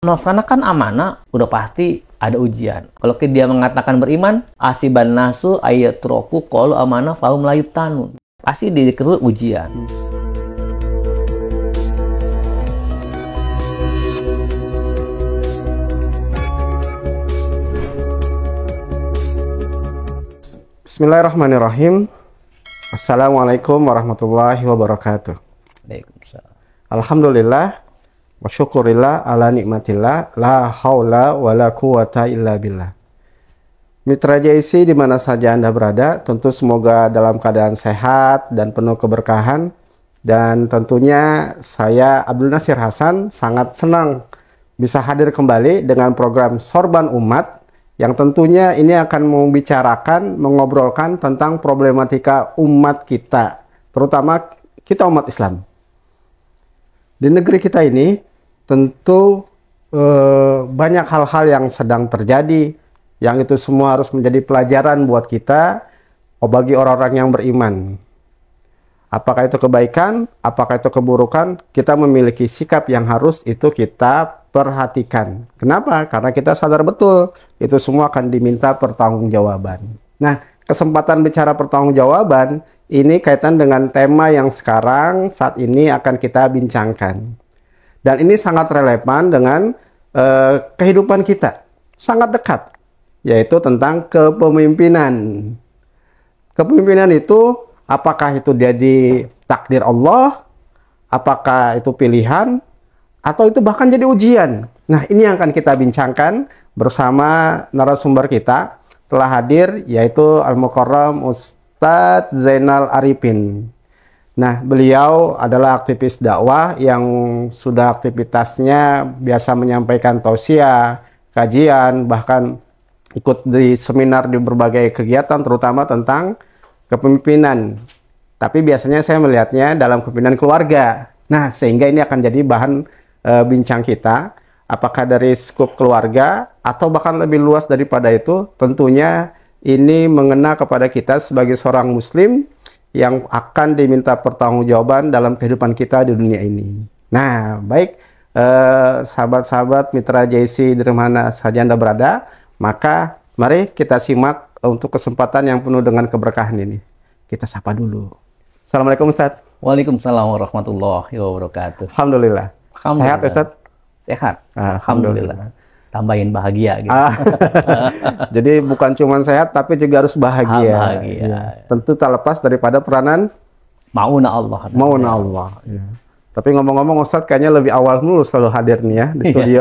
Melaksanakan amanah udah pasti ada ujian. Kalau dia mengatakan beriman, asiban nasu ayatroku qalu amanah fahum la yuftanun. Pasti dikeru ujian. Bismillahirrahmanirrahim. Assalamualaikum warahmatullahi wabarakatuh. Waalaikumsalam. Alhamdulillah wa syukurillah ala nikmatillah la haula wa la quwata illa billah. Mitra JIC di mana saja Anda berada, tentu semoga dalam keadaan sehat dan penuh keberkahan. Dan tentunya saya Abdul Nasir Hasan sangat senang bisa hadir kembali dengan program Sorban Umat yang tentunya ini akan membicarakan, mengobrolkan tentang problematika umat kita, terutama kita umat Islam. Di negeri kita ini tentu banyak hal-hal yang sedang terjadi, yang itu semua harus menjadi pelajaran buat kita, bagi orang-orang yang beriman. Apakah itu kebaikan, apakah itu keburukan, kita memiliki sikap yang harus itu kita perhatikan. Kenapa? Karena kita sadar betul, itu semua akan diminta pertanggungjawaban. Nah, kesempatan bicara pertanggungjawaban, ini kaitan dengan tema yang sekarang, saat ini akan kita bincangkan. Dan ini sangat relevan dengan kehidupan kita, sangat dekat, yaitu tentang kepemimpinan. Kepemimpinan itu, apakah itu jadi takdir Allah, apakah itu pilihan, atau itu bahkan jadi ujian. Nah, ini yang akan kita bincangkan bersama narasumber kita. Telah hadir, yaitu Al-Mukarram Ustadz Zainal Arifin. Nah, beliau adalah aktivis dakwah yang sudah aktivitasnya biasa menyampaikan tausiah, kajian, bahkan ikut di seminar di berbagai kegiatan, terutama tentang kepemimpinan. Tapi biasanya saya melihatnya dalam kepemimpinan keluarga. Nah, sehingga ini akan jadi bahan bincang kita, apakah dari skup keluarga atau bahkan lebih luas daripada itu. Tentunya ini mengena kepada kita sebagai seorang muslim yang akan diminta pertanggungjawaban dalam kehidupan kita di dunia ini. Nah, baik sahabat-sahabat mitra JIC di mana saja Anda berada, maka mari kita simak untuk kesempatan yang penuh dengan keberkahan ini. Kita sapa dulu. Assalamualaikum Ustaz. Waalaikumsalam warahmatullahi wabarakatuh. Alhamdulillah. Sehat Ustaz? Sehat. Alhamdulillah. Tambahin bahagia gitu. Jadi bukan cuma sehat tapi juga harus bahagia. Bahagia. Ya. Tentu tak lepas daripada peranan Mauna Allah. Mauna Allah. Ya. Tapi ngomong-ngomong Ustadz kayaknya lebih awal dulu selalu hadir nih ya di studio.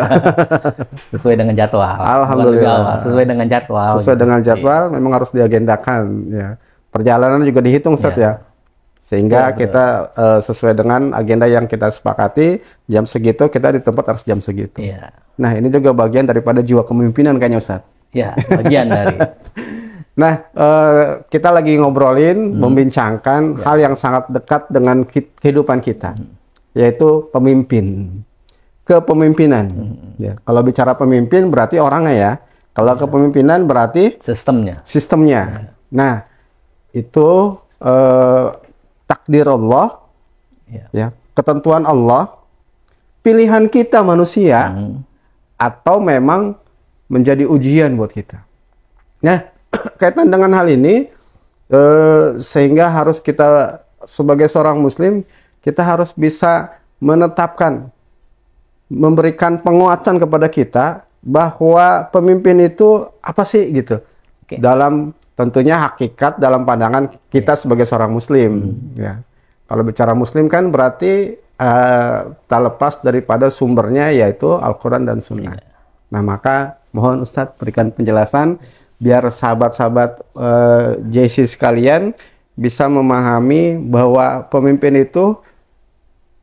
Sesuai dengan jadwal. Alhamdulillah. Sesuai dengan jadwal. Sesuai dengan jadwal memang harus diagendakan ya. Perjalanan juga dihitung Ustadz ya. Sehingga kita sesuai dengan agenda yang kita sepakati, jam segitu kita di tempat harus jam segitu. Ya. Nah, ini juga bagian daripada jiwa kepemimpinan kayaknya Ustaz. Ya, bagian dari. Nah, kita lagi ngobrolin, membincangkan hal yang sangat dekat dengan kehidupan kita, yaitu pemimpin. Kepemimpinan. Ya, kalau bicara pemimpin berarti orangnya ya. Kalau kepemimpinan berarti sistemnya. Ya. Nah, itu takdir Allah, ya, ketentuan Allah, pilihan kita manusia, atau memang menjadi ujian buat kita. Nah, kaitan dengan hal ini, sehingga harus kita sebagai seorang muslim, kita harus bisa menetapkan, memberikan penguatan kepada kita, bahwa pemimpin itu apa sih gitu. Dalam tentunya hakikat dalam pandangan kita sebagai seorang muslim. Ya. Kalau bicara muslim kan berarti tak lepas daripada sumbernya yaitu Al-Quran dan Sunnah. Nah, maka mohon Ustadz berikan penjelasan biar sahabat-sahabat JIC sekalian bisa memahami bahwa pemimpin itu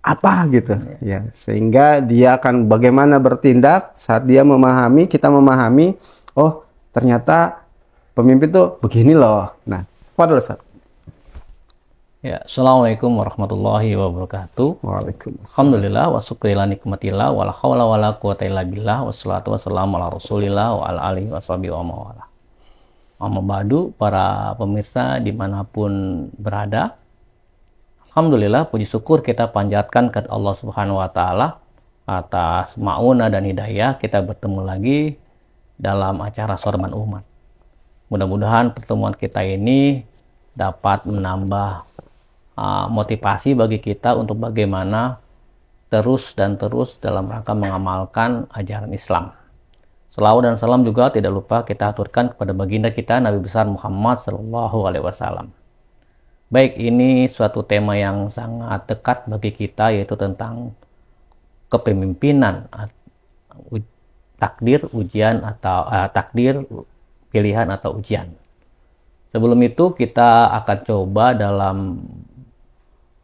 apa gitu. Ya. Sehingga dia akan bagaimana bertindak saat dia memahami, kita memahami, oh ternyata pemimpin tuh begini loh. Nah, padahal Ustaz. Ya, Assalamualaikum warahmatullahi wabarakatuh. Waalaikumsalam. Alhamdulillah wa syukrila nikmatillah wa la haula wa la quwata illa billah wassalatu wassalamu ala rasulillah wa ala alihi washabihi wa mawala. Amma ba'du, para pemirsa dimanapun berada, Alhamdulillah puji syukur kita panjatkan ke Allah Subhanahu wa taala Atas maunah dan hidayah kita bertemu lagi dalam acara Sorban Umat. Mudah-mudahan pertemuan kita ini dapat menambah motivasi bagi kita untuk bagaimana terus dalam rangka mengamalkan ajaran Islam. Selawat dan salam juga tidak lupa kita aturkan kepada baginda kita Nabi besar Muhammad SAW. Baik, ini suatu tema yang sangat dekat bagi kita, yaitu tentang kepemimpinan, takdir, ujian atau takdir, pilihan atau ujian. Sebelum itu kita akan coba dalam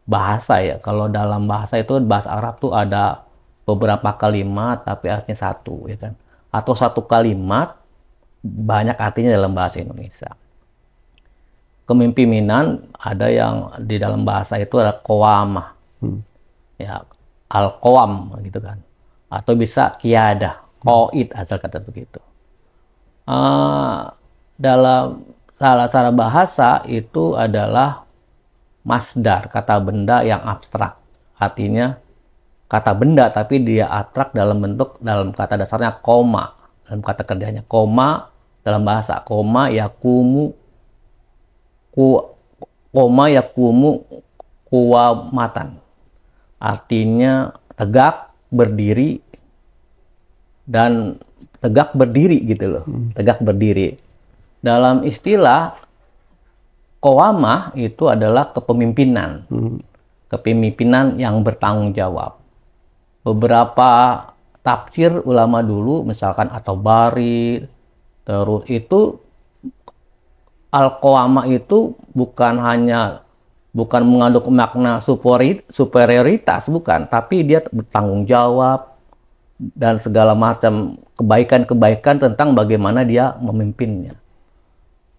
bahasa ya. Kalau dalam bahasa itu, bahasa Arab tuh ada beberapa kalimat tapi artinya satu, ya kan? Atau satu kalimat banyak artinya dalam bahasa Indonesia. Kepemimpinan ada yang di dalam bahasa itu ada qawamah. Ya, al-qawam gitu kan. Atau bisa qiyadah, qaid asal kata begitu. Dalam salah bahasa itu adalah masdar, kata benda yang abstrak. Artinya kata benda tapi dia abstrak dalam bentuk, dalam kata dasarnya koma. Dalam kata kerjanya koma, dalam bahasa koma yakumu kuwamatan. Artinya tegak, berdiri, dan tegak berdiri gitu loh. Tegak berdiri. Dalam istilah qawamah itu adalah kepemimpinan. Kepemimpinan yang bertanggung jawab. Beberapa tafsir ulama dulu, misalkan At-Tabari, terus itu al-qawamah itu bukan mengandung makna superioritas, bukan, tapi dia bertanggung jawab dan segala macam kebaikan-kebaikan tentang bagaimana dia memimpinnya.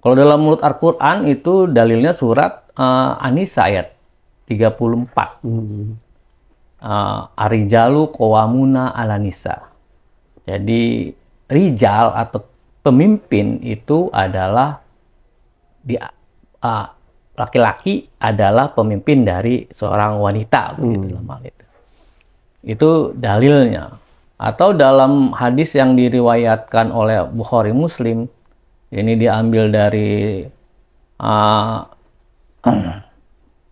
Kalau dalam mulut Al-Quran itu dalilnya surat An-Nisa ayat 34. Arijalu qawamuna ala nisa. Jadi rijal atau pemimpin itu adalah laki-laki adalah pemimpin dari seorang wanita, begitu hal itu. Itu dalilnya. Atau dalam hadis yang diriwayatkan oleh Bukhari Muslim, ini diambil dari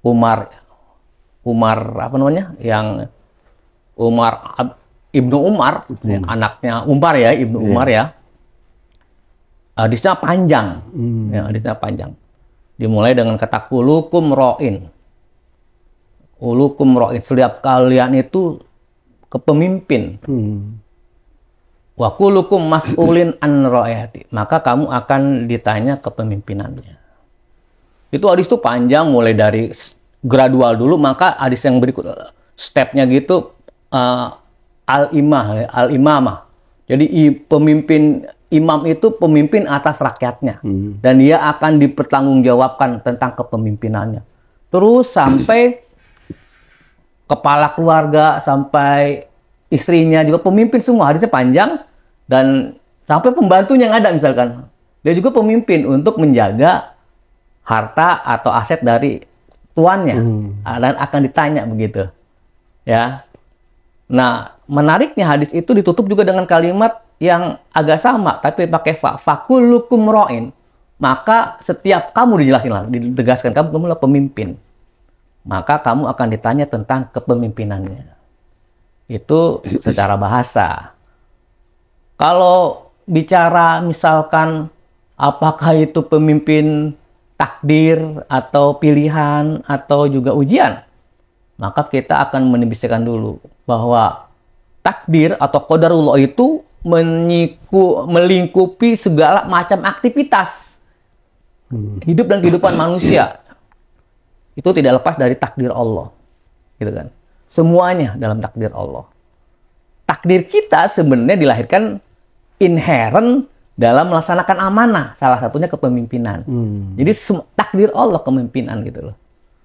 Umar apa namanya? Yang Ibnu Umar, anaknya Umar ya, Ibnu Umar ya. Hadisnya panjang. Ya, hadisnya panjang. Dimulai dengan kata kulukum ro'in. Kulukum ro'in. Setiap kalian itu kepemimpin. Wa kulukum mas'ulin an ra'yati. Maka kamu akan ditanya kepemimpinannya. Itu hadis itu panjang, mulai dari gradual dulu, maka hadis yang berikut stepnya gitu al-imamah. Jadi pemimpin imam itu pemimpin atas rakyatnya, dan dia akan dipertanggungjawabkan tentang kepemimpinannya. Terus sampai kepala keluarga, sampai istrinya juga pemimpin semua. Hadisnya panjang, dan sampai pembantunya yang ada misalkan, dia juga pemimpin untuk menjaga harta atau aset dari tuannya, dan akan ditanya begitu, ya. Nah, menariknya hadis itu ditutup juga dengan kalimat yang agak sama, tapi pakai fakulukum ro'in. Maka setiap kamu ditegaskan kamu adalah pemimpin, maka kamu akan ditanya tentang kepemimpinannya. Itu secara bahasa. Kalau bicara misalkan apakah itu pemimpin takdir atau pilihan atau juga ujian, maka kita akan mendefinisikan dulu bahwa takdir atau qadarullah itu melingkupi segala macam aktivitas hidup dan kehidupan manusia. Itu tidak lepas dari takdir Allah, gitu kan? Semuanya dalam takdir Allah. Takdir kita sebenarnya dilahirkan inherent dalam melaksanakan amanah, salah satunya kepemimpinan. Jadi takdir Allah kepemimpinan gitu loh.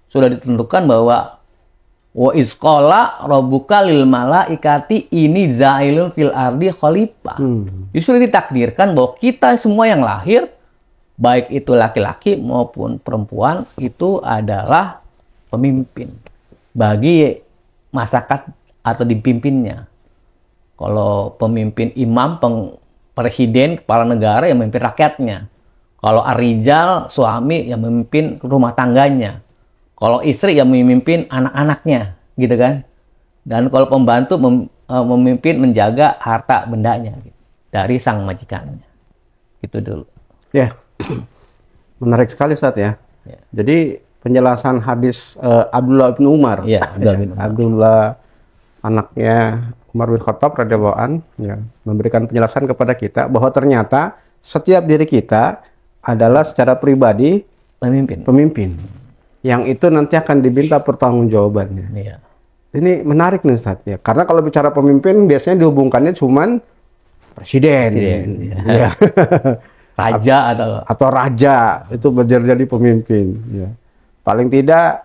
Sudah ditentukan bahwa wa isqala rabbuka lil malaikati ini zailun fil ardi khalifah. Justru ditakdirkan bahwa kita semua yang lahir, baik itu laki-laki maupun perempuan, itu adalah pemimpin bagi masyarakat atau dipimpinnya. Kalau pemimpin imam, presiden, kepala negara yang memimpin rakyatnya. Kalau ar-rijal, suami yang memimpin rumah tangganya. Kalau istri yang memimpin anak-anaknya, gitu kan. Dan kalau pembantu memimpin menjaga harta bendanya gitu, dari sang majikannya. Gitu dulu. Ya, menarik sekali Ustaz ya. Jadi penjelasan hadis Abdullah bin Umar. Ya, Abdullah anaknya Umar bin Khattab radhiyallahu an, ya, memberikan penjelasan kepada kita bahwa ternyata setiap diri kita adalah secara pribadi pemimpin yang itu nanti akan diminta pertanggungjawabannya. Iya. Ini menarik nih Ustaz ya, karena kalau bicara pemimpin biasanya dihubungkannya cuman presiden, ya. Raja atau raja itu menjadi pemimpin. Ya. Paling tidak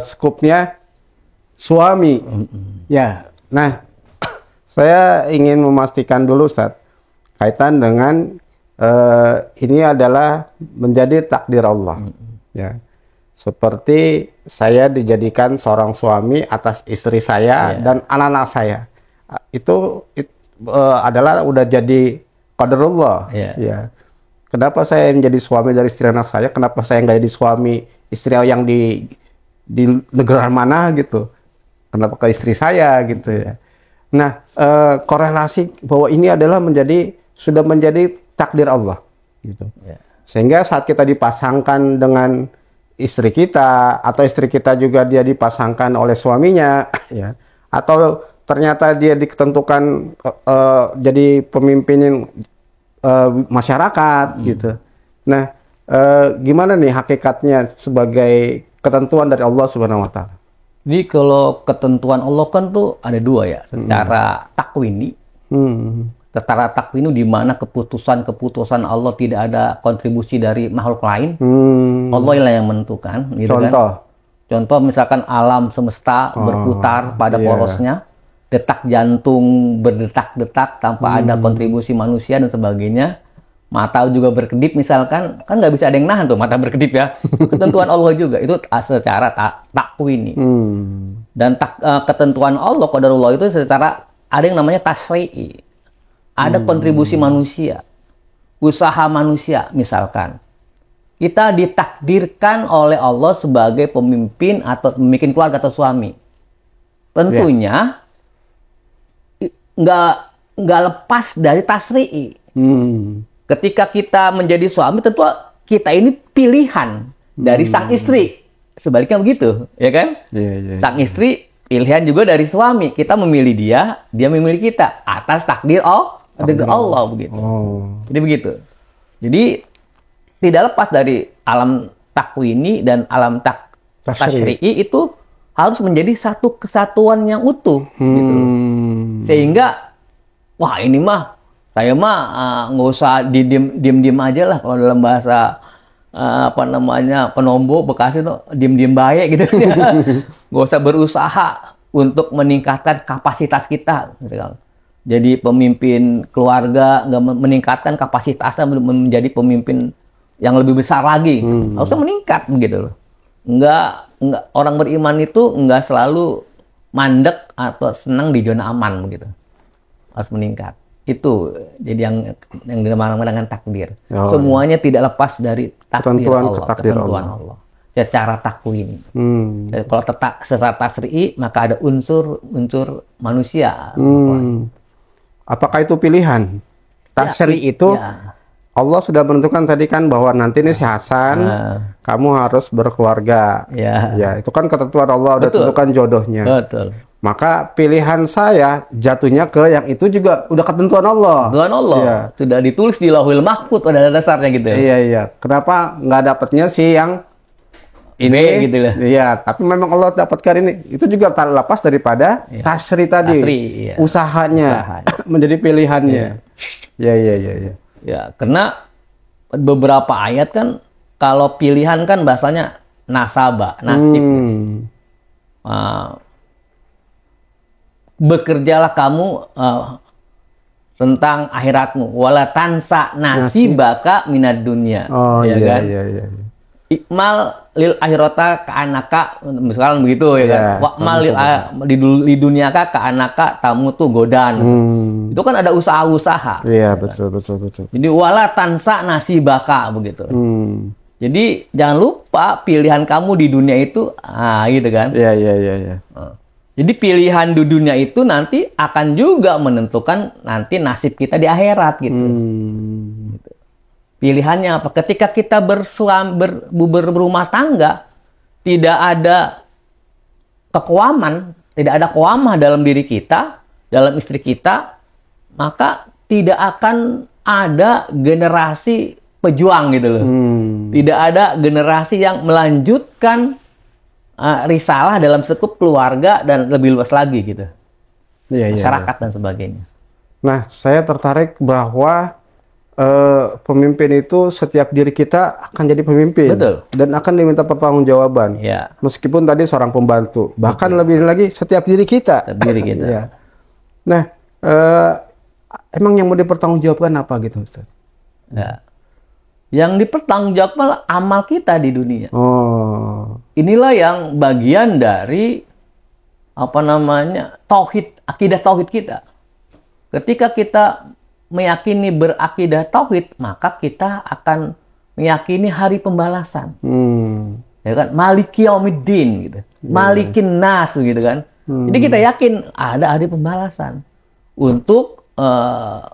skupnya suami. Ya, nah saya ingin memastikan dulu Ustaz, kaitan dengan ini adalah menjadi takdir Allah. Ya. Seperti saya dijadikan seorang suami atas istri saya dan anak-anak saya. Itu adalah udah jadi qadarullah. Ya. Kenapa saya menjadi suami dari istri anak saya? Kenapa saya nggak jadi suami istri yang di negara mana gitu? Kenapa ke istri saya gitu ya? Nah, korelasi bahwa ini adalah sudah menjadi takdir Allah gitu. Sehingga saat kita dipasangkan dengan istri kita, atau istri kita juga dia dipasangkan oleh suaminya, ya, atau ternyata dia ditentukan jadi pemimpin masyarakat gitu. Nah, gimana nih hakikatnya sebagai ketentuan dari Allah Subhanahu Wa Taala? Jadi kalau ketentuan Allah kan tuh ada dua ya, secara takwini. Secara takwini di mana keputusan Allah tidak ada kontribusi dari makhluk lain. Allah yang menentukan. Gitu Contoh misalkan alam semesta berputar pada porosnya, detak jantung berdetak-detak tanpa ada kontribusi manusia dan sebagainya. Mata juga berkedip misalkan, kan nggak bisa ada yang nahan tuh mata berkedip ya. Ketentuan Allah juga itu secara takwini. Dan ketentuan Allah, qadarullah itu secara ada yang namanya tasri'i. Ada kontribusi manusia, usaha manusia misalkan. Kita ditakdirkan oleh Allah sebagai pemimpin atau membuat keluarga atau suami. Tentunya nggak lepas dari tasri'i. Ketika kita menjadi suami, tentu kita ini pilihan dari sang istri. Sebaliknya begitu, ya kan? Sang istri pilihan juga dari suami. Kita memilih dia memilih kita atas takdir Allah begitu. Jadi begitu. Jadi tidak lepas dari alam takwini dan alam tasyri'i itu harus menjadi satu kesatuan yang utuh. Gitu. Sehingga, wah ini mah saya nggak usah diem aja lah kalau dalam bahasa Penombo Bekasi itu diem baik gitu. Nggak usah berusaha untuk meningkatkan kapasitas kita. Misalkan. Jadi pemimpin keluarga nggak meningkatkan kapasitasnya menjadi pemimpin yang lebih besar lagi, harusnya meningkat begitu loh. Nggak orang beriman itu nggak selalu mandek atau senang di zona aman begitu, harus meningkat. Itu jadi yang dinamakan dengan takdir. Semuanya tidak lepas dari ketentuan Allah. Secara takwini. Kalau secara tasri'i maka ada unsur manusia. Apakah itu pilihan? Tasyri' itu Allah sudah menentukan tadi kan bahwa nanti nih si Hasan kamu harus berkeluarga. Ya, itu kan ketentuan Allah udah tentukan jodohnya. Betul. Maka pilihan saya jatuhnya ke yang itu juga udah ketentuan Allah. Ketentuan Allah. Ya. Sudah ditulis di Lauhul Mahfuz pada dasarnya gitu ya. Iya. Kenapa nggak dapatnya sih yang ini gitu lah. Iya, tapi memang Allah dapatkan ini. Itu juga tak lepas daripada tasri tadi. Usahanya menjadi pilihannya. Iya. Ya, karena beberapa ayat kan kalau pilihan kan bahasanya nasib. Bekerjalah kamu tentang akhiratmu, wala tansa nasibaka minad dunya. Iya. Ikmal lil akhirata ka anaka, misalkan begitu ya kan. Iya, Wa'mal di dunia ka anaka tamu tuh godan. Itu kan ada usaha-usaha. Iya, betul. Jadi wala tansa nasibaka begitu. Jadi jangan lupa pilihan kamu di dunia itu, gitu kan. Iya. Jadi pilihan di dunia itu nanti akan juga menentukan nanti nasib kita di akhirat gitu. Gitu. Pilihannya apa? Ketika kita berumah tangga, tidak ada kekuaman, tidak ada kuamah dalam diri kita, dalam istri kita, maka tidak akan ada generasi pejuang gitu loh. Tidak ada generasi yang melanjutkan risalah dalam sekup keluarga dan lebih luas lagi gitu. Masyarakat dan sebagainya. Nah, saya tertarik bahwa pemimpin itu setiap diri kita akan jadi pemimpin. Betul. Dan akan diminta pertanggungjawaban. Ya. Meskipun tadi seorang pembantu, bahkan lebih lagi setiap diri kita. Setiap diri kita. Ya. Nah, emang yang mau dipertanggungjawabkan apa gitu, Ustaz? Ya. Yang dipertanggungjawabkan malah amal kita di dunia. Oh. Inilah yang bagian dari tauhid, akidah tauhid kita. Ketika kita meyakini berakidah tauhid, maka kita akan meyakini hari pembalasan. Ya kan? Maliki yaumiddin gitu. Malikin nas gitu kan. Jadi kita yakin ada hari pembalasan untuk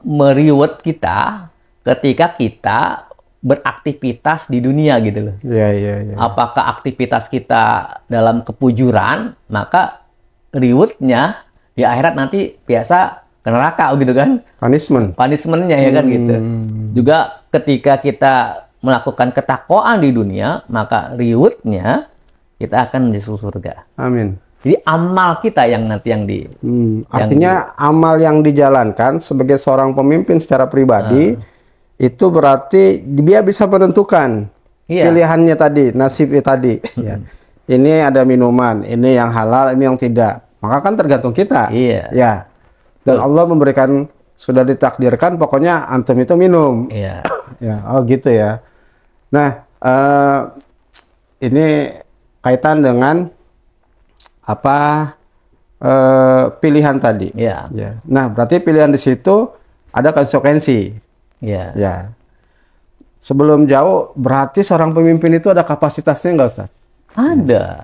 mereward kita ketika kita beraktivitas di dunia gitu loh. Iya. Apakah aktivitas kita dalam kepujuran, maka rewardnya di akhirat nanti biasa ke neraka gitu kan. Punishment-nya ya kan gitu. Juga ketika kita melakukan ketakwaan di dunia, maka rewardnya kita akan masuk surga. Amin. Jadi amal kita yang nanti yang artinya amal yang dijalankan sebagai seorang pemimpin secara pribadi itu berarti dia bisa menentukan pilihannya tadi, nasibnya tadi. Ya. Ini ada minuman, ini yang halal, ini yang tidak. Maka kan tergantung kita. Ya. Dan Allah memberikan, sudah ditakdirkan, pokoknya antum itu minum. Iya. Ya, oh gitu ya. Nah, ini kaitan dengan pilihan tadi. Iya. Ya. Nah, berarti pilihan di situ ada konsekuensi. Iya. Ya. Sebelum jauh, berarti seorang pemimpin itu ada kapasitasnya nggak, Ustaz? Ada.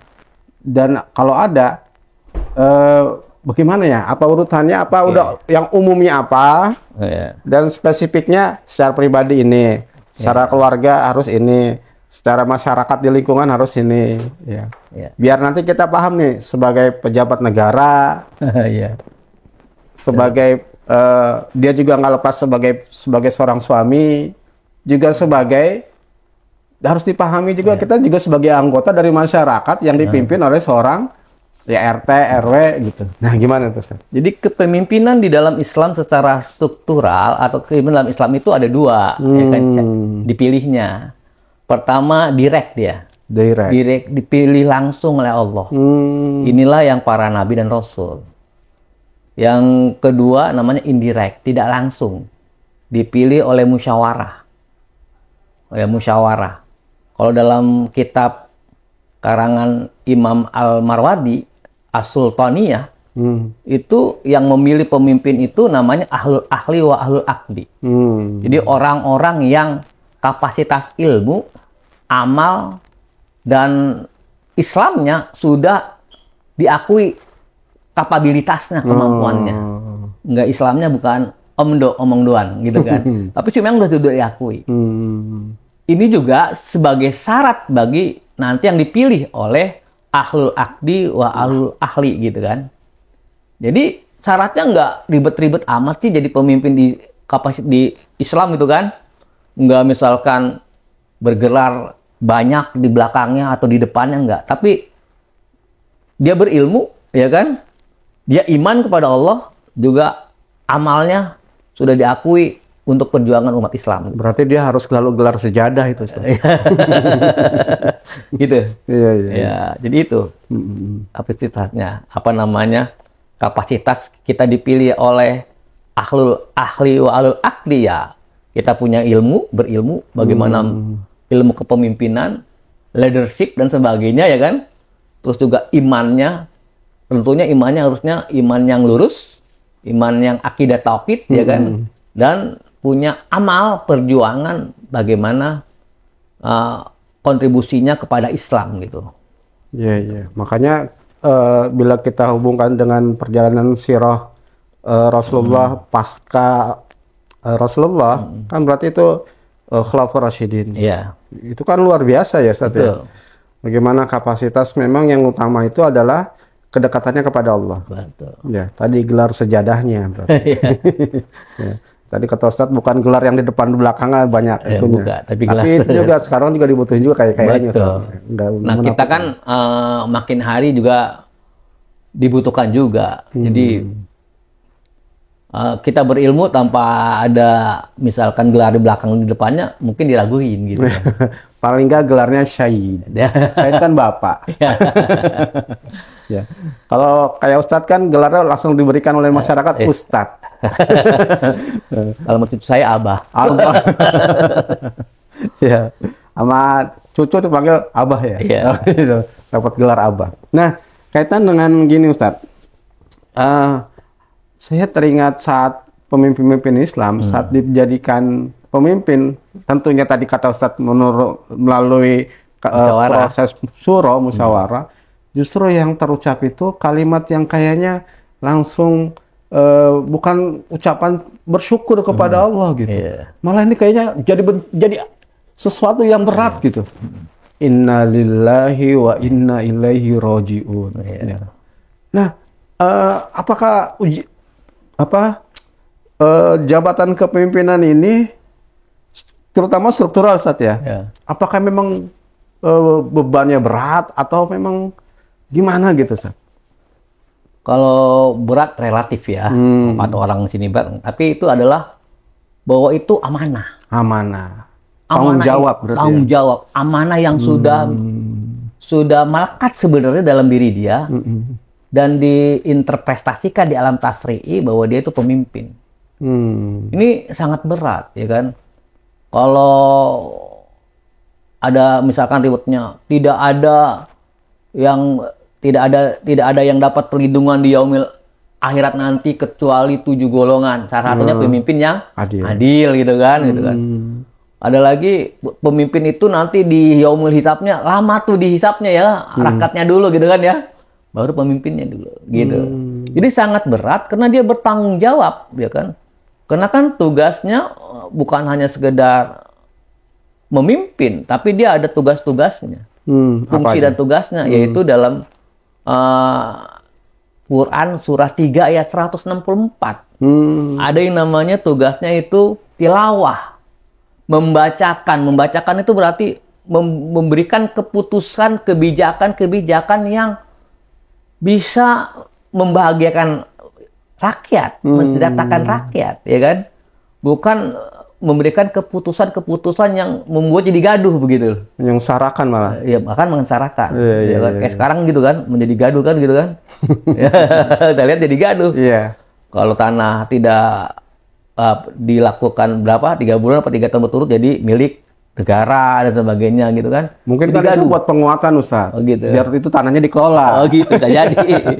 Dan kalau ada, bagaimana ya? Apa urutannya? Apa udah yang umumnya apa? Dan spesifiknya secara pribadi ini, secara keluarga harus ini, secara masyarakat di lingkungan harus ini. Ya. Biar nanti kita paham nih sebagai pejabat negara, sebagai dia juga nggak lepas sebagai seorang suami, juga sebagai harus dipahami juga kita juga sebagai anggota dari masyarakat yang dipimpin oleh seorang RT, RW gitu. Nah, gimana tuh, Ustaz? Jadi kepemimpinan di dalam Islam secara struktural atau kepemimpinan dalam Islam itu ada dua, ya kan, dipilihnya. Pertama direct dia. Direct dipilih langsung oleh Allah. Inilah yang para nabi dan rasul. Yang kedua namanya indirect, tidak langsung. Dipilih oleh musyawarah. Kalau dalam kitab karangan Imam Al-Marwadi, As-Sultaniyah, itu yang memilih pemimpin itu namanya ahlul ahli wa ahlul akdi. Jadi orang-orang yang kapasitas ilmu, amal, dan Islamnya sudah diakui kapabilitasnya, kemampuannya. Enggak, Islamnya bukan omong doang gitu kan. Tapi cuma yang sudah diakui. Ini juga sebagai syarat bagi nanti yang dipilih oleh ahlul akdi wa ahlul ahli gitu kan. Jadi syaratnya nggak ribet-ribet amat sih jadi pemimpin di Islam itu kan. Nggak misalkan bergelar banyak di belakangnya atau di depannya, nggak. Tapi dia berilmu, ya kan? Dia iman kepada Allah, juga amalnya sudah diakui untuk perjuangan umat Islam. Berarti dia harus selalu gelar sejadah itu, Ustaz. Gitu. Iya. Ya, jadi itu kapasitasnya. Kapasitas kita dipilih oleh ahlul ahli wa ahlul akdi ya. Kita punya berilmu, bagaimana ilmu kepemimpinan, leadership dan sebagainya ya kan. Terus juga imannya, tentunya imannya harusnya iman yang lurus, iman yang akidah tauhid ya kan, dan punya amal perjuangan bagaimana kontribusinya kepada Islam gitu. Iya, iya. Makanya bila kita hubungkan dengan perjalanan sirah Rasulullah pasca Rasulullah, kan berarti itu Khulafaur Rasyidin. Iya. Itu kan luar biasa ya, Ustaz ya. Bagaimana kapasitas memang yang utama itu adalah kedekatannya kepada Allah. Betul. Ya, tadi gelar sejadahnya berarti. Ya. Tadi kata Ustadz bukan gelar yang di depan belakangnya banyak itunya. Bukan, tapi gelar. Itu juga sekarang juga dibutuhin juga kayaknya. Nah, kita kan makin hari juga dibutuhkan juga. Jadi kita berilmu tanpa ada misalkan gelar di belakang di depannya mungkin diraguin gitu. Paling nggak gelarnya syahid. Syahid kan bapak. Ya. Kalau kayak Ustadz kan gelarnya langsung diberikan oleh masyarakat Ustadz. Kalau menurut saya Abah. Abah. Ya. Sama cucu dipanggil Abah ya. Iya. Dapat gelar Abah. Nah, kaitan dengan gini Ustadz. Saya teringat saat pemimpin-pemimpin Islam saat dijadikan pemimpin, tentunya tadi kata Ustadz melalui proses musyawarah, justru yang terucap itu kalimat yang kayaknya langsung bukan ucapan bersyukur kepada Allah gitu. Malah ini kayaknya jadi sesuatu yang berat gitu. Inna lillahi wa inna ilaihi raji'un. Nah, apakah jabatan kepemimpinan ini terutama struktural Ustaz ya? Apakah memang bebannya berat atau memang gimana gitu Ustaz? Kalau berat relatif ya, atau orang sini berat, tapi itu adalah bahwa itu amanah. Tanggung jawab berarti. Tanggung jawab, amanah yang sudah melekat sebenarnya dalam diri dia dan diinterpretasikan di alam tasri'i bahwa dia itu pemimpin. Ini sangat berat, ya kan? Kalau ada misalkan ributnya, tidak ada yang dapat perlindungan di yaumil akhirat nanti kecuali 7 golongan. Salah satunya pemimpin yang adil gitu kan. Ada lagi pemimpin itu nanti di yaumil hisabnya lama tuh dihisapnya ya, rakyatnya dulu gitu kan ya. Baru pemimpinnya dulu gitu. Jadi sangat berat karena dia bertanggung jawab ya kan. Karena kan tugasnya bukan hanya sekedar memimpin, tapi dia ada tugas-tugasnya. Fungsi dan tugasnya yaitu dalam Quran surah 3 ayat 164. Ada yang namanya tugasnya itu tilawah. Membacakan itu berarti memberikan keputusan kebijakan yang bisa membahagiakan rakyat, mensejahterakan rakyat, ya kan? Bukan memberikan keputusan-keputusan yang membuat jadi gaduh begitu. Yang sarakan malah. Iya, bahkan mengesarakan. Iya. Kayak sekarang gitu kan, menjadi gaduh kan gitu kan. Kita lihat jadi gaduh. Iya. Kalau tanah tidak dilakukan 3 bulan atau 3 tahun berturut jadi milik negara dan sebagainya gitu kan. Mungkin kan itu buat penguatan Ustaz. Gitu. Biar itu tanahnya dikelola. Gitu, udah jadi.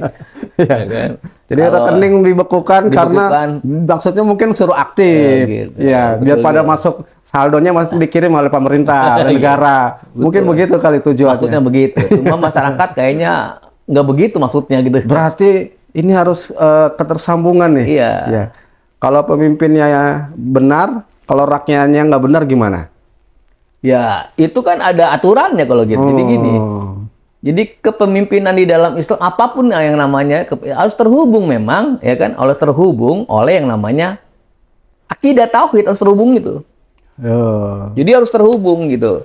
Ya kan? Jadi rekening dibekukan karena maksudnya mungkin suruh aktif. Gitu. Ya, biar pada masuk saldonya masih dikirim oleh pemerintah dan negara. Mungkin begitu kali tujuannya. Maksudnya begitu. Cuma masyarakat kayaknya nggak begitu maksudnya gitu. Berarti ini harus ketersambungan nih. Iya. Ya. Kalau pemimpinnya benar, kalau rakyatnya nggak benar gimana? Ya, itu kan ada aturannya kalau gitu. Jadi gini. Jadi kepemimpinan di dalam Islam apapun yang namanya harus terhubung memang, ya kan? Terhubung oleh yang namanya akidah tauhid, harus terhubung gitu. Jadi harus terhubung gitu.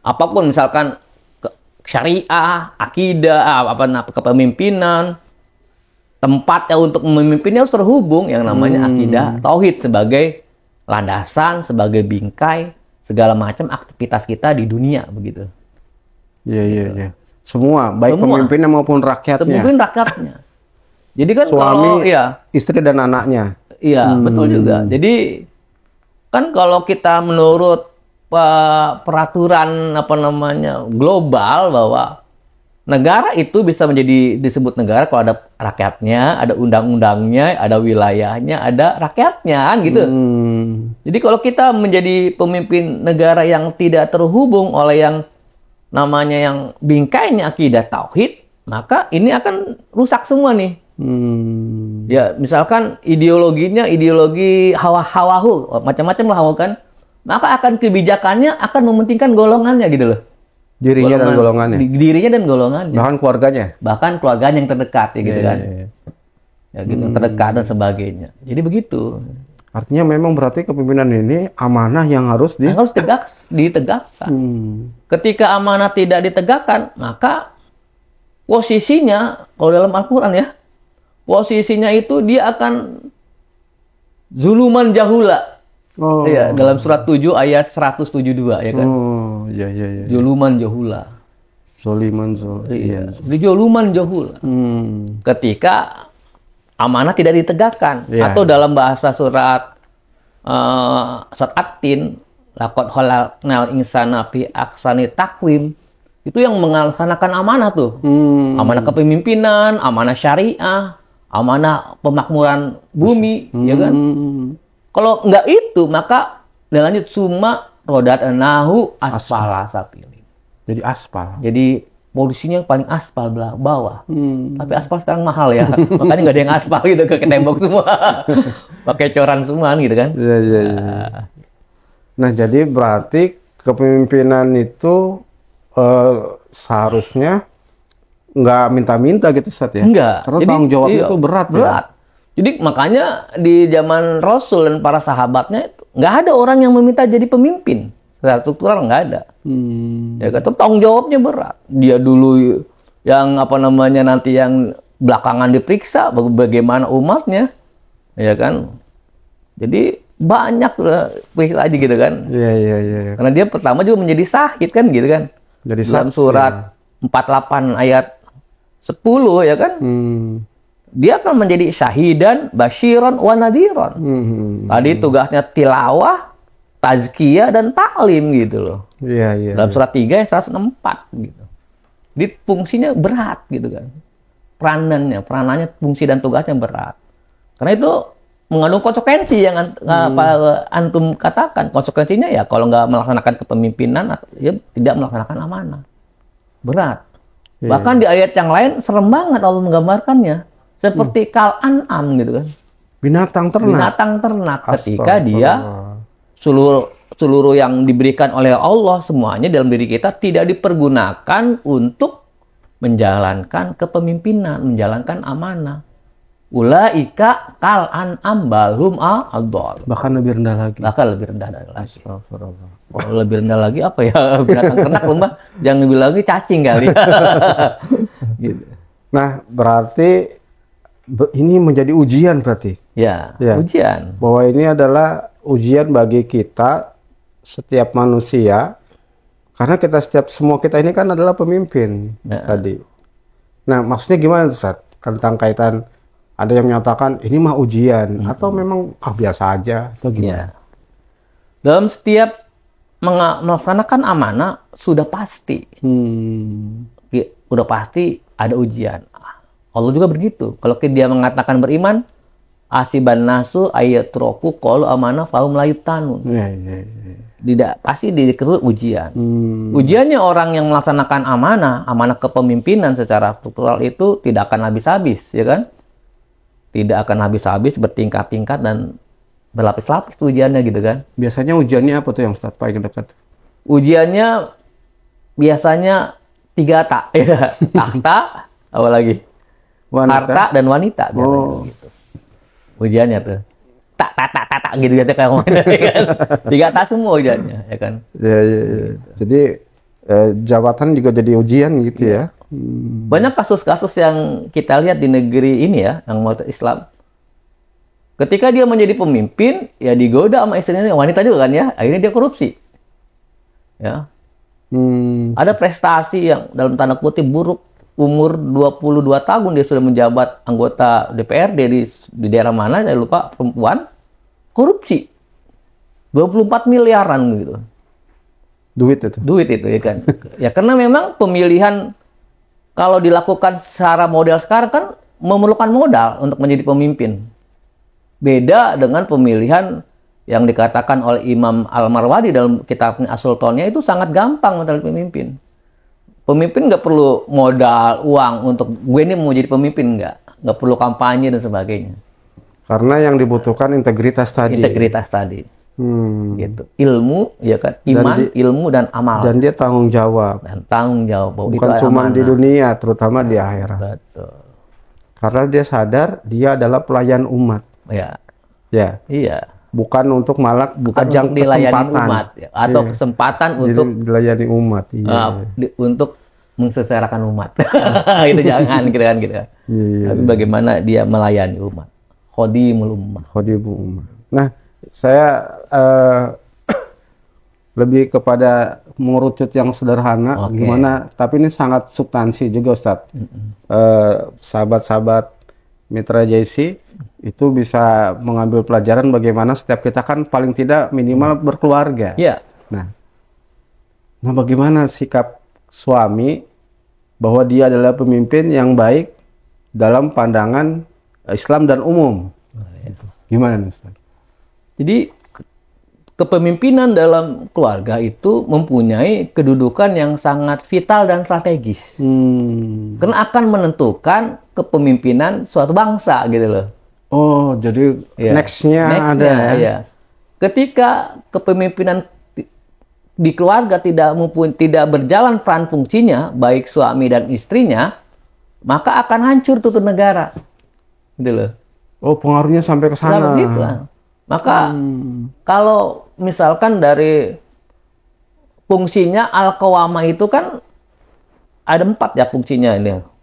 Apapun misalkan syariah, akidah, kepemimpinan, tempatnya untuk memimpinnya harus terhubung yang namanya akidah tauhid sebagai landasan, sebagai bingkai segala macam aktivitas kita di dunia begitu. Iya. Semua, baik pemimpinnya maupun rakyatnya. Mungkin rakyatnya. Jadi kan suami, istri dan anaknya. Iya, betul juga. Jadi kan kalau kita menurut peraturan apa namanya global bahwa negara itu bisa menjadi disebut negara kalau ada rakyatnya, ada undang-undangnya, ada wilayahnya, ada rakyatnya kan gitu. Jadi kalau kita menjadi pemimpin negara yang tidak terhubung oleh yang namanya yang bingkainya akidah tauhid, maka ini akan rusak semua nih. Ya, misalkan ideologinya ideologi hawa-hawahu, macam-macam lah hawa kan. Maka akan kebijakannya akan mementingkan golongannya gitu loh. Dirinya dan golongannya. Dirinya dan golongannya. Bahkan keluarganya. Bahkan keluarganya yang terdekat ya gitu kan. Ya gitu, terdekat dan sebagainya. Jadi begitu. Artinya memang berarti kepemimpinan ini amanah yang harus ditegakkan. Ketika amanah tidak ditegakkan, maka posisinya kalau dalam Al-Qur'an ya, posisinya itu dia akan zuluman jahula. Iya, dalam surat 7 ayat 172 ya kan. Iya. Zuluman jahula. Iya, zuluman jahula. Ketika amanah tidak ditegakkan, atau dalam bahasa surat At-Tin, laqad khalaqnal insana fi ahsani taqwim, itu yang melaksanakan amanah tuh. Amanah kepemimpinan, amanah syariah, amanah pemakmuran bumi, ya kan? Kalau nggak itu, maka lanjut summa rodatnahu asfala safilin. Jadi aspal. Jadi posisinya paling aspal bawah. Tapi aspal sekarang mahal ya. Makanya nggak ada yang aspal gitu, ke tembok semua. Pakai coran semua gitu kan. Iya. Nah, jadi berarti kepemimpinan itu seharusnya nggak minta-minta gitu, Ustaz ya? Enggak. Karena tanggung jawab itu berat. Jadi makanya di zaman Rasul dan para sahabatnya nggak ada orang yang meminta jadi pemimpin. Secara struktural nggak ada. Ya kan, tanggung jawabnya berat. Dia dulu yang apa namanya nanti yang belakangan diperiksa bagaimana umatnya, ya kan. Jadi banyak periksa aja gitu kan. Iya. Karena dia pertama juga menjadi syahid kan gitu kan. Jadi dalam surat 48 ayat 10 ya kan. Dia akan menjadi syahidan, basyiran, wa nadhiran. Tadi tugasnya tilawah, tazkiyah, dan taklim gitu loh. Iya. Dalam surat 3 ayat 164 gitu. Jadi fungsinya berat gitu kan. Peranannya, fungsi dan tugasnya berat. Karena itu mengandung konsekuensi yang antum katakan. Konsekuensinya ya kalau nggak melaksanakan kepemimpinan, ya tidak melaksanakan amanah. Berat. Bahkan di ayat yang lain serem banget Allah menggambarkannya. Seperti kal an'am gitu kan. Binatang ternak ketika dia seluruh yang diberikan oleh Allah semuanya dalam diri kita tidak dipergunakan untuk menjalankan kepemimpinan, menjalankan amanah. Ulaika kal an'am balhum adall. Bahkan lebih rendah lagi. Astagfirullah. Kalau lebih rendah lagi apa ya? Binatang ternak lembah. Jangan lebih lagi cacing kali. Gitu. Nah, berarti ini menjadi ujian berarti. Ya, ujian. Bahwa ini adalah ujian bagi kita, setiap manusia, karena semua kita ini kan adalah pemimpin tadi. Nah, maksudnya gimana tuh, Ustaz? Tentang kaitan, ada yang menyatakan ini mah ujian, atau memang biasa aja, atau gimana? Dalam setiap melaksanakan amanah sudah pasti. Udah pasti ada ujian. Allah juga begitu. Kalau dia mengatakan beriman, asiban nasu ayatroku qalu amanah fahum la yuftanun. Tidak, pasti dikeru ujian. Ujiannya orang yang melaksanakan amanah kepemimpinan secara struktural itu tidak akan habis-habis, ya kan? Tidak akan habis-habis, bertingkat-tingkat dan berlapis-lapis ujiannya gitu kan. Biasanya ujiannya apa tuh yang Ustaz paling dekat? Ujiannya biasanya 3 tak, ya. Takhta, apa lagi? Harta dan wanita gitu. Ujiannya tuh tak gitu kayak kemana kan. 3 tak semua ujiannya ya kan. Iya. Jadi jabatan juga jadi ujian gitu ya. Banyak kasus-kasus yang kita lihat di negeri ini ya, yang mau Islam. Ketika dia menjadi pemimpin, ya digoda sama istrinya, wanita juga kan ya, akhirnya dia korupsi. Ya. Ada prestasi yang dalam tanda kutip buruk. Umur 22 tahun dia sudah menjabat anggota DPRD di daerah mana, saya lupa, perempuan, korupsi. 24 miliaran gitu. Duit itu. Duit itu ya kan. Ya karena memang pemilihan kalau dilakukan secara model sekarang kan memerlukan modal untuk menjadi pemimpin. Beda dengan pemilihan yang dikatakan oleh Imam Al-Marwazi dalam kitabnya As-Sultannya, itu sangat gampang menjadi pemimpin. Pemimpin nggak perlu modal, uang untuk gue ini mau jadi pemimpin, nggak perlu kampanye dan sebagainya. Karena yang dibutuhkan integritas tadi. Integritas tadi, gitu. Ilmu, ya kan, iman, ilmu dan amal. Dan dia tanggung jawab. Dan tanggung jawab. Bukan cuma di dunia, terutama di akhirat. Betul. Karena dia sadar dia adalah pelayan umat. Ya. Ya. Iya. Bukan untuk malah ajang dilayani umat ya, atau kesempatan untuk dilayani umat. Untuk mensengsarakan umat. Itu jangan gitu kan gitu. Tapi bagaimana dia melayani umat. Khodimul ummah. Khodimul ummah. Nah, saya lebih kepada mengerucut yang sederhana, gimana? Tapi ini sangat substansi juga, Ustadz. Sahabat-sahabat Mitra JC itu bisa mengambil pelajaran bagaimana setiap kita kan paling tidak minimal berkeluarga. Iya. Nah, bagaimana sikap suami bahwa dia adalah pemimpin yang baik dalam pandangan Islam dan umum. Gimana, Ustaz? Jadi kepemimpinan dalam keluarga itu mempunyai kedudukan yang sangat vital dan strategis. Karena akan menentukan kepemimpinan suatu bangsa gitu loh. Oh, jadi next-nya ada ya? Ya. Ketika kepemimpinan di keluarga tidak berjalan peran fungsinya, baik suami dan istrinya, maka akan hancur tuh negara. Gitu loh. Oh, pengaruhnya sampai ke sana. Maka kalau misalkan dari fungsinya al-qawamah itu kan ada 4 ya fungsinya ini.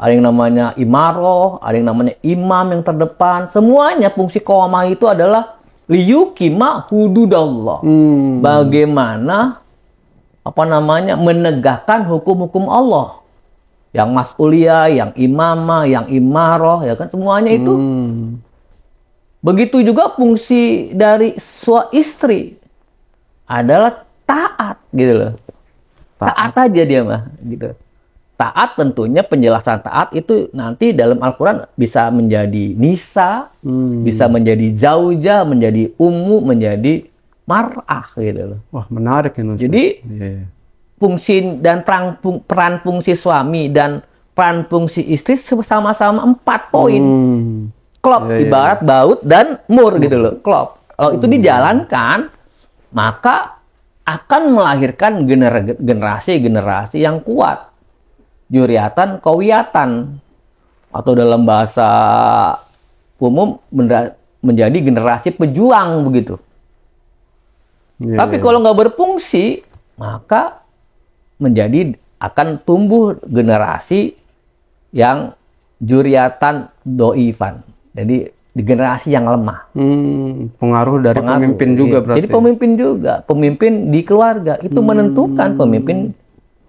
Ada yang namanya imaroh, ada yang namanya imam yang terdepan. Semuanya fungsi qawamah itu adalah liyukima hududallah. Bagaimana menegakkan hukum-hukum Allah. Yang mas'uliyah, yang imamah, yang imaroh, ya kan semuanya itu. Begitu juga fungsi dari suami istri adalah taat gitu loh. Taat aja dia mah gitu. Taat tentunya penjelasan taat itu nanti dalam Al-Qur'an bisa menjadi nisa, bisa menjadi zaujah, menjadi ummu, menjadi mar'ah gitu loh. Wah, menarik ini. Jadi fungsi dan peran fungsi suami dan peran fungsi istri sama-sama 4 poin. Klop, ibarat baut dan mur gitu loh. Klop. Kalau itu dijalankan, maka akan melahirkan generasi-generasi yang kuat. Juriatan, kawiyatan. Atau dalam bahasa umum menjadi generasi pejuang begitu. Tapi kalau nggak berfungsi, maka akan tumbuh generasi yang juriatan doifan. Jadi di generasi yang lemah. Pengaruh dari pemimpin juga berarti. Jadi pemimpin juga, pemimpin di keluarga itu menentukan pemimpin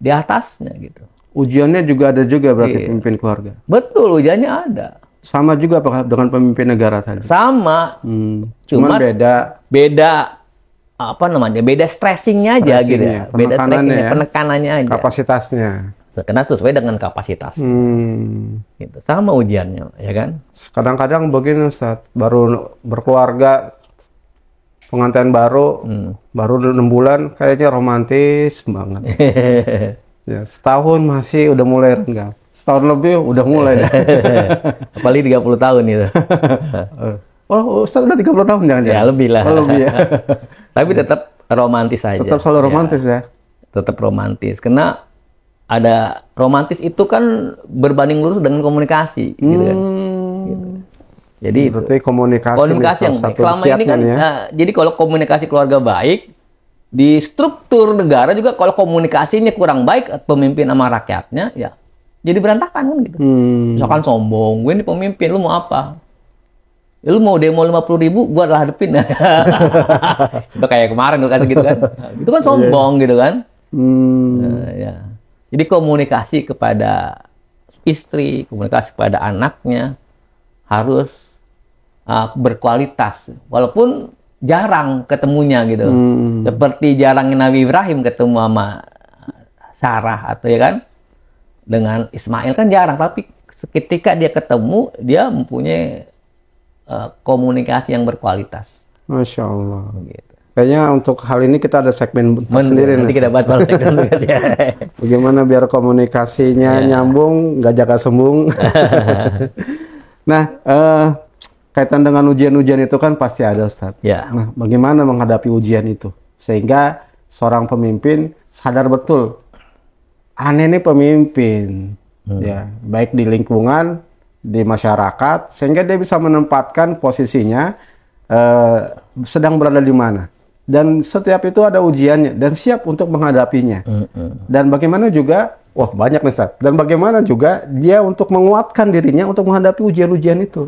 di atasnya gitu. Ujiannya juga ada juga berarti pemimpin keluarga. Betul, ujiannya ada. Sama juga apakah dengan pemimpin negara tadi? Sama. Cuma beda beda stressingnya aja gitu ya. Beda stressingnya, penekanannya aja. Kapasitasnya. Karena sesuai dengan kapasitas. Gitu. Sama ujiannya, ya kan? Kadang-kadang begini Ustaz, baru berkeluarga, pengantin baru 6 bulan, kayaknya romantis banget. Ya, setahun masih udah mulai renggang. Setahun lebih udah mulai. Apalagi 30 tahun itu. Oh, Ustaz udah 30 tahun jangan-jangan? Ya, lebih lah. Oh, lebih ya. Tapi tetap romantis aja. Tetap selalu romantis ya? Tetap romantis. Karena ada romantis itu kan berbanding lurus dengan komunikasi, gitu kan. Gitu. Jadi berarti komunikasi yang baik. Selama ini kan, jadi kalau komunikasi keluarga baik, di struktur negara juga kalau komunikasinya kurang baik, pemimpin sama rakyatnya, ya jadi berantakan kan gitu. Misalkan sombong, gue ini pemimpin, lu mau apa? Ya, lu mau demo 50.000, gue adalah hadepin. Itu kayak kemarin kan gitu kan. Itu kan sombong gitu kan. Ya. Jadi komunikasi kepada istri, komunikasi kepada anaknya harus berkualitas. Walaupun jarang ketemunya gitu. Seperti jarangnya Nabi Ibrahim ketemu sama Sarah atau ya kan, dengan Ismail kan jarang, tapi ketika dia ketemu dia mempunyai komunikasi yang berkualitas. Masya Allah. Gitu. Kayaknya untuk hal ini kita ada segmen sendiri. Nanti kita bahas soal teknologi. Bagaimana biar komunikasinya nyambung, nggak jaga sembung. Nah, kaitan dengan ujian-ujian itu kan pasti ada, Ustaz. Ya. Nah, bagaimana menghadapi ujian itu sehingga seorang pemimpin sadar betul, aneh nih pemimpin, ya, baik di lingkungan, di masyarakat, sehingga dia bisa menempatkan posisinya sedang berada di mana. Dan setiap itu ada ujiannya dan siap untuk menghadapinya. Dan bagaimana juga, wah banyak nih, Ustaz. Dan bagaimana juga dia untuk menguatkan dirinya untuk menghadapi ujian-ujian itu.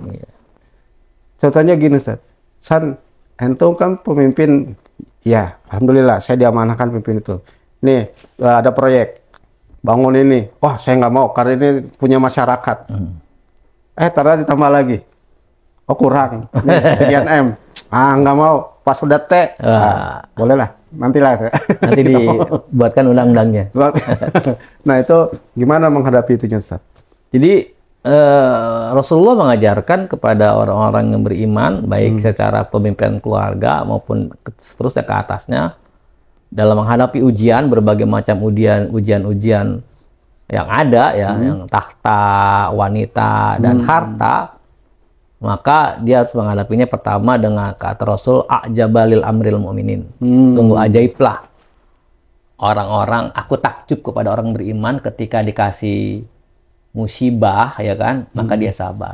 Contohnya gini, Ustaz. San, ento kan pemimpin, ya, alhamdulillah saya diamanahkan pemimpin itu. Nih, ada proyek, bangun ini. Wah, saya nggak mau, karena ini punya masyarakat. Ternyata ditambah lagi. Oh, kurang. Nih, sekian M. Nggak mau. Pas udah T, boleh lah. Nantilah. Nanti dibuatkan undang-undangnya. Nah, itu gimana menghadapi itu, Ustaz? Jadi, Rasulullah mengajarkan kepada orang-orang yang beriman, baik secara pemimpinan keluarga maupun seterusnya ke atasnya, dalam menghadapi ujian, berbagai macam ujian-ujian yang ada, ya, yang tahta, wanita, dan harta, maka dia harus menghadapinya pertama dengan kata Rasul, a'jabalil amril mu'minin. Sungguh ajaiblah orang-orang, aku takjub kepada orang beriman ketika dikasih musibah, ya kan, maka dia sabar.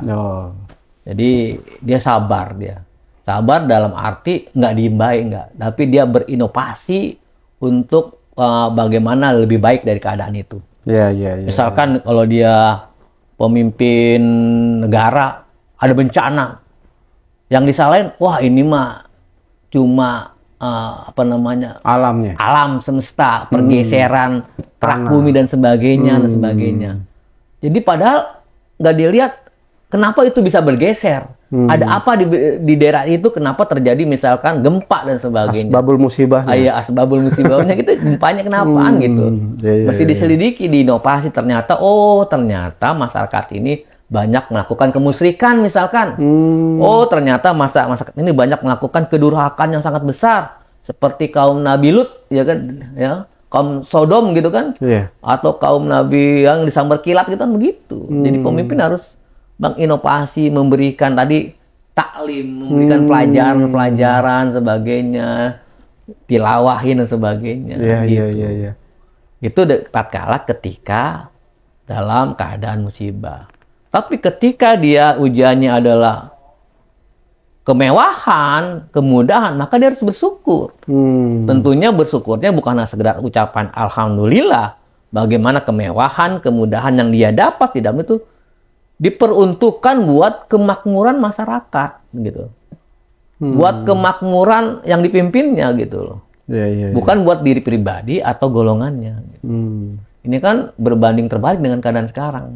Jadi dia sabar, sabar dalam arti nggak diimbai, tapi dia berinovasi untuk bagaimana lebih baik dari keadaan itu. Misalkan kalau dia pemimpin negara, ada bencana, yang disalahin, wah ini mah cuma alam semesta, pergeseran kerak bumi dan sebagainya. Jadi padahal nggak dilihat kenapa itu bisa bergeser. Ada apa di daerah itu, kenapa terjadi misalkan gempa dan sebagainya. Asbabul musibah. Asbabul musibahnya gitu, gempanya kenapaan gitu. Mesti diselidiki, diinovasi. Ternyata masyarakat ini banyak melakukan kemusyrikan misalkan. Ternyata masyarakat ini banyak melakukan kedurhakaan yang sangat besar. Seperti kaum Nabi Lut, ya kan, ya. Kaum Sodom gitu kan, atau kaum Nabi yang disambar kilat gitu kan, begitu. Jadi pemimpin harus menginovasi, memberikan tadi taklim, memberikan pelajaran sebagainya, tilawahin dan sebagainya. Itu tatkala ketika dalam keadaan musibah. Tapi ketika dia ujiannya adalah kemewahan, kemudahan, maka dia harus bersyukur. Tentunya bersyukurnya bukan hanya sekedar ucapan alhamdulillah. Bagaimana kemewahan, kemudahan yang dia dapat tidak itu diperuntukkan buat kemakmuran masyarakat, gitu. Buat kemakmuran yang dipimpinnya, gitu loh. Bukan buat diri pribadi atau golongannya. Gitu. Ini kan berbanding terbalik dengan keadaan sekarang.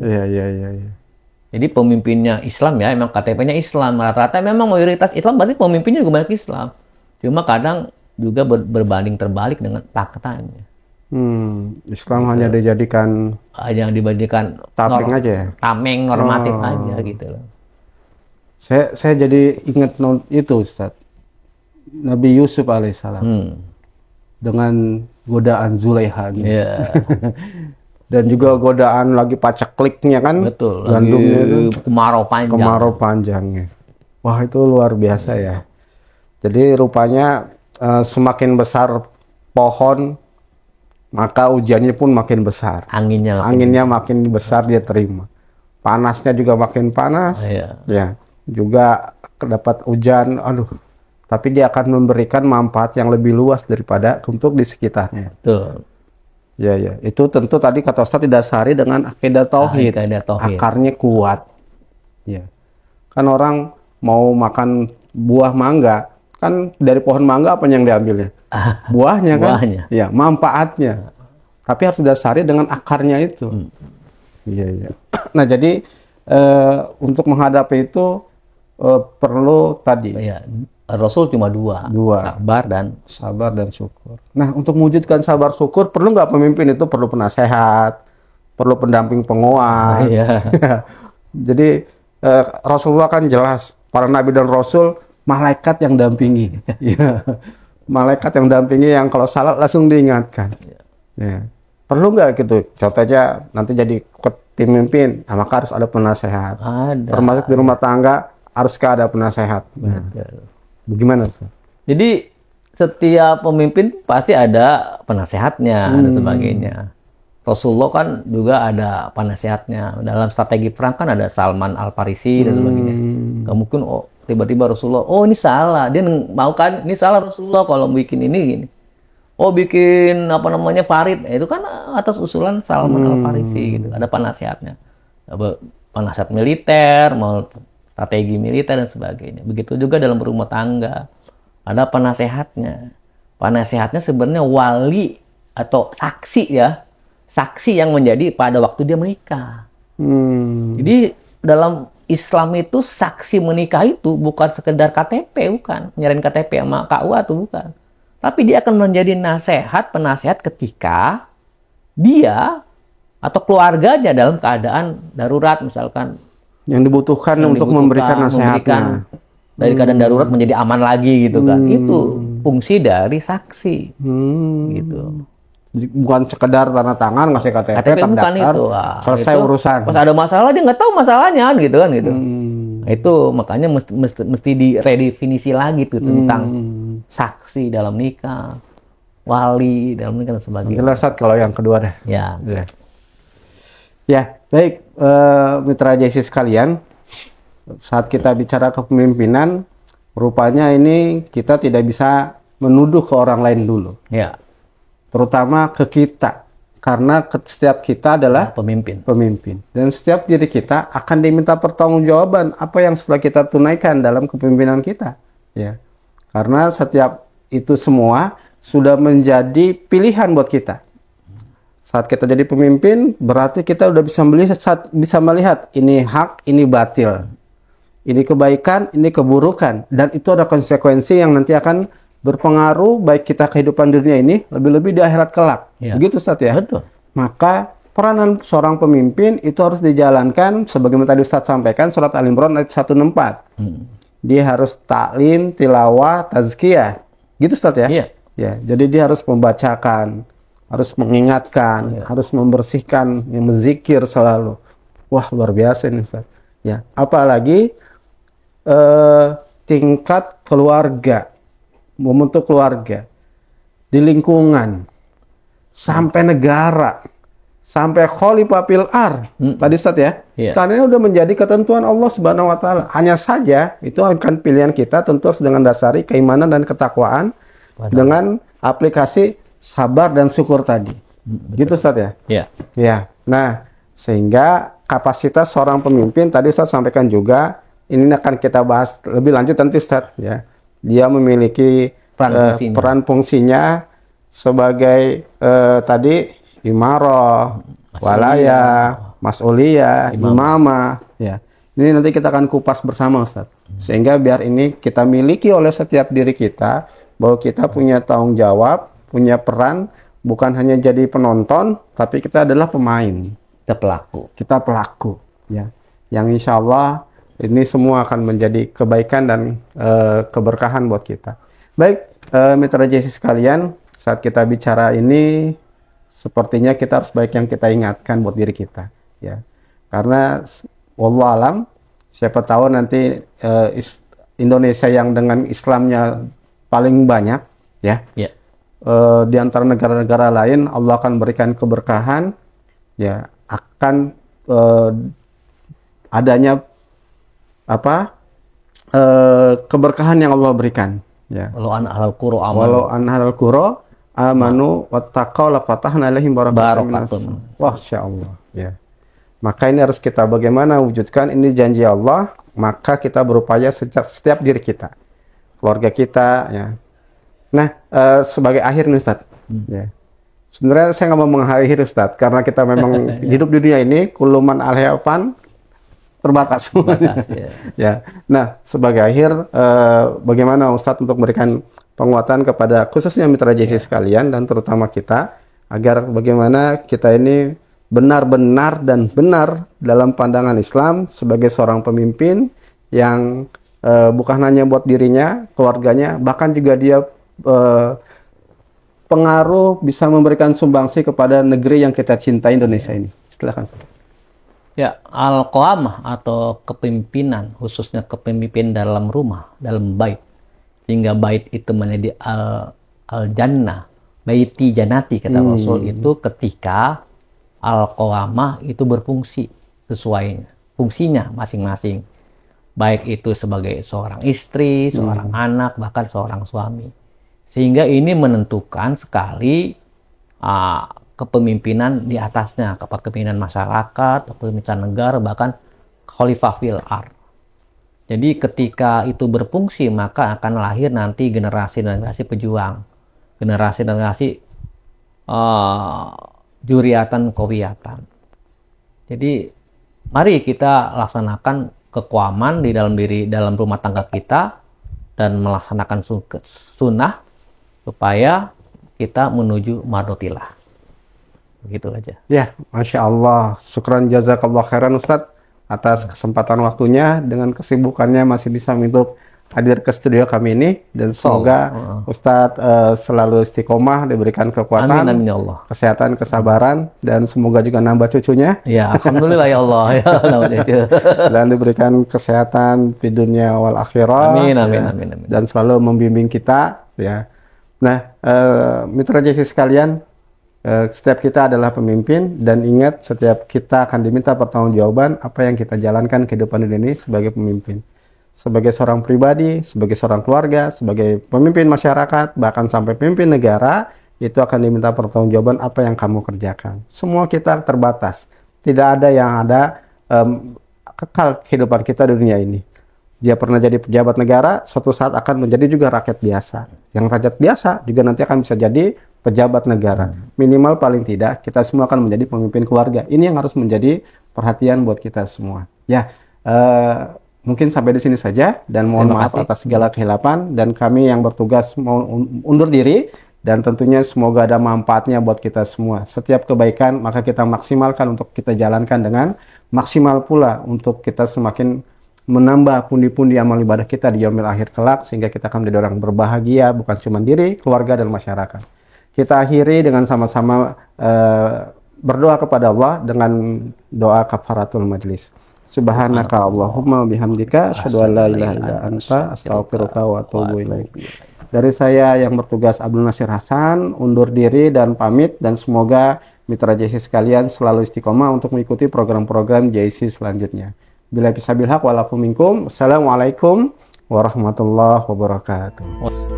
Jadi pemimpinnya Islam, ya, memang KTP-nya Islam. Rata-rata memang mayoritas Islam, berarti pemimpinnya juga banyak Islam. Cuma kadang juga berbanding terbalik dengan faktanya. Islam hanya dijadikan tameng aja ya? Tameng, normatif aja gitu loh. Saya jadi ingat itu, Ustaz. Nabi Yusuf alaihissalam. Dengan godaan Zulaiha. Dan juga godaan lagi pacekliknya kan. Betul. Gandumnya itu kemarau panjangnya. Wah, itu luar biasa ya. Jadi rupanya semakin besar pohon, maka ujiannya pun makin besar. Anginnya makin besar dia terima. Panasnya juga makin panas. Ya. Juga dapat hujan. Tapi dia akan memberikan manfaat yang lebih luas daripada untuk di sekitarnya. Betul. Ya, itu tentu tadi kata Ustaz didasari dengan akidah tauhid. Akarnya kuat. Ya. Kan orang mau makan buah mangga, kan dari pohon mangga apa yang diambilnya? Buahnya kan? Ya, manfaatnya. Tapi harus didasari dengan akarnya itu. Iya. Nah, jadi untuk menghadapi itu perlu tadi Rasul cuma dua, sabar dan syukur. Nah, untuk mewujudkan sabar syukur, perlu nggak pemimpin itu perlu penasehat, perlu pendamping penguat. Iya. Jadi Rasulullah kan jelas, para nabi dan rasul malaikat yang dampingi. Ya. Malaikat yang dampingi yang kalau salah langsung diingatkan. Ya. Perlu nggak gitu? Contohnya nanti jadi pemimpin, maka harus ada penasehat. Ada. Termasuk di rumah tangga haruskah ada penasehat. Nah. Bagaimana, Ustaz? Jadi setiap pemimpin pasti ada penasehatnya dan sebagainya. Rasulullah kan juga ada penasehatnya. Dalam strategi perang kan ada Salman Al-Farisi dan sebagainya. Gak mungkin tiba-tiba Rasulullah, ini salah. Dia mau kan, ini salah Rasulullah kalau bikin ini gini. Bikin Farid. Itu kan atas usulan Salman Al-Farisi gitu. Ada penasehatnya. Penasehat militer, mau strategi militer dan sebagainya. Begitu juga dalam berumah tangga. Ada penasehatnya. Penasehatnya sebenarnya wali atau saksi ya. Saksi yang menjadi pada waktu dia menikah. Jadi dalam Islam itu saksi menikah itu bukan sekedar KTP, bukan. Nyerahin KTP sama KUA itu bukan. Tapi dia akan menjadi penasehat ketika dia atau keluarganya dalam keadaan darurat misalkan. Yang dibutuhkan untuk memberikan nasihatnya. Dari keadaan darurat menjadi aman lagi gitu kan. Itu fungsi dari saksi. Gitu. Bukan sekedar tanda tangan ngasih KTP bukan itu. Selesai urusan. Pas ada masalah dia nggak tahu masalahnya gitu kan gitu. Itu makanya mesti diredefinisi lagi tuh tentang saksi dalam nikah, wali dalam nikah dan sebagainya. Jelas kalau yang kedua deh. Ya. Ya, baik mitra JC sekalian, saat kita bicara kepemimpinan, rupanya ini kita tidak bisa menuduh ke orang lain dulu. Ya. Terutama ke kita, karena setiap kita adalah pemimpin. Dan setiap diri kita akan diminta pertanggungjawaban apa yang sudah kita tunaikan dalam kepemimpinan kita. Ya. Karena setiap itu semua sudah menjadi pilihan buat kita. Saat kita jadi pemimpin, berarti kita udah bisa melihat ini hak, ini batil. Ini kebaikan, ini keburukan. Dan itu ada konsekuensi yang nanti akan berpengaruh baik kita kehidupan dunia ini, lebih-lebih di akhirat kelak. Ya. Begitu, Ustaz ya? Betul. Maka peranan seorang pemimpin itu harus dijalankan, sebagaimana tadi Ustaz sampaikan, surat Al-Imran ayat 164. Dia harus taklim, tilawah, tazkiyah. Gitu, Ustaz ya? Iya. Ya, jadi dia harus membacakan, harus mengingatkan, harus membersihkan, menzikir selalu. Wah, luar biasa ini, Ustaz. Ya, apalagi tingkat keluarga, membentuk keluarga di lingkungan sampai negara, sampai khalifah fil ard. Tadi Ustaz ya. Karena udah menjadi ketentuan Allah Subhanahu wa taala. Hanya saja itu akan pilihan kita tentu harus dengan dasari keimanan dan ketakwaan dengan aplikasi sabar dan syukur tadi. Gitu Ustaz ya? Iya. Ya. Nah, sehingga kapasitas seorang pemimpin tadi Ustaz sampaikan juga, ini akan kita bahas lebih lanjut nanti Ustaz ya. Dia memiliki peran fungsinya sebagai tadi imarah, walayah, mas'uliyah, imamah ya. Ini nanti kita akan kupas bersama Ustaz. Sehingga biar ini kita miliki oleh setiap diri kita, bahwa kita punya tanggung jawab, punya peran, bukan hanya jadi penonton, tapi kita adalah pemain. Kita pelaku, ya. Yang insya Allah ini semua akan menjadi kebaikan dan keberkahan buat kita. Baik, mitra JC sekalian, saat kita bicara ini, sepertinya kita harus baik yang kita ingatkan buat diri kita, ya. Karena wallahu alam, siapa tahu nanti Indonesia yang dengan Islamnya paling banyak, ya. Di antara negara-negara lain Allah akan berikan keberkahan, ya, akan adanya keberkahan yang Allah berikan, ya. Walau an ahlal qura amanu wattaqau la fatahna alaihim barakatun. Wah, insyaallah, ya. Maka ini harus kita bagaimana wujudkan ini janji Allah, maka kita berupaya setiap diri kita, keluarga kita, ya. Nah, sebagai akhir nih Ustaz, ya. Sebenarnya saya nggak mau mengakhiri Ustaz, karena kita memang hidup di dunia ini kuluman al-hayafan terbatas semuanya. Batas, ya. Ya. Nah, sebagai akhir, bagaimana Ustadz untuk memberikan penguatan kepada khususnya mitra JC sekalian dan terutama kita, agar bagaimana kita ini benar-benar dan benar dalam pandangan Islam sebagai seorang pemimpin yang bukan hanya buat dirinya, keluarganya, bahkan juga dia pengaruh bisa memberikan sumbangsi kepada negeri yang kita cintai, Indonesia ini. Silakan. Ya, al-qawamah atau kepemimpinan, khususnya kepemimpinan dalam rumah, dalam bait. Sehingga bait itu menjadi al-jannah, baiti janati, kata Rasul, itu ketika al-qawamah itu berfungsi sesuai fungsinya masing-masing. Baik itu sebagai seorang istri, seorang anak, bahkan seorang suami. Sehingga ini menentukan sekali kepemimpinan di atasnya, kepemimpinan masyarakat, kepemimpinan negara, bahkan khalifah fil ard. Jadi ketika itu berfungsi, maka akan lahir nanti generasi-generasi pejuang, generasi-generasi juriatan kowiyatan. Jadi mari kita laksanakan kekawaman di dalam rumah tangga kita dan melaksanakan sunnah supaya kita menuju madotilah. Begitu aja. Ya, Masya Allah. Syukran jazakallah khairan Ustadz atas kesempatan waktunya, dengan kesibukannya masih bisa untuk hadir ke studio kami ini, dan semoga Ustadz selalu istiqomah, diberikan kekuatan, amin, amin, ya Allah, kesehatan, kesabaran, dan semoga juga nambah cucunya. Ya, alhamdulillah ya Allah, ya, dan diberikan kesehatan di dunia wal akhirah. Amin, amin, ya, amin, amin. dan selalu membimbing kita. Ya. Nah, mitra JC sekalian, setiap kita adalah pemimpin, dan ingat, setiap kita akan diminta pertanggungjawaban apa yang kita jalankan kehidupan ini sebagai pemimpin. Sebagai seorang pribadi, sebagai seorang keluarga, sebagai pemimpin masyarakat, bahkan sampai pemimpin negara, itu akan diminta pertanggungjawaban apa yang kamu kerjakan. Semua kita terbatas. Tidak ada yang ada kekal kehidupan kita di dunia ini. Dia pernah jadi pejabat negara, suatu saat akan menjadi juga rakyat biasa. Yang rakyat biasa juga nanti akan bisa jadi pejabat negara. Minimal paling tidak, kita semua akan menjadi pemimpin keluarga. Ini yang harus menjadi perhatian buat kita semua. Ya, mungkin sampai di sini saja, dan mohon maaf atas segala kehilapan, dan kami yang bertugas mau undur diri, dan tentunya semoga ada manfaatnya buat kita semua. Setiap kebaikan maka kita maksimalkan untuk kita jalankan dengan maksimal pula untuk kita semakin menambah pundi-pundi amal ibadah kita di yaumil akhir kelak, sehingga kita akan menjadi orang berbahagia, bukan cuma diri, keluarga, dan masyarakat. Kita akhiri dengan sama-sama berdoa kepada Allah dengan doa kafaratul majlis. Subhanaka Allahumma bihamdika asyhadu an la ilaha illa anta astaghfiruka wa atubu ilaik. Dari saya yang bertugas Abdul Nasir Hasan undur diri dan pamit, dan semoga mitra JC sekalian selalu istiqomah untuk mengikuti program-program JC selanjutnya. Bila bisabil haq walakum minkum. Assalamualaikum warahmatullahi wabarakatuh.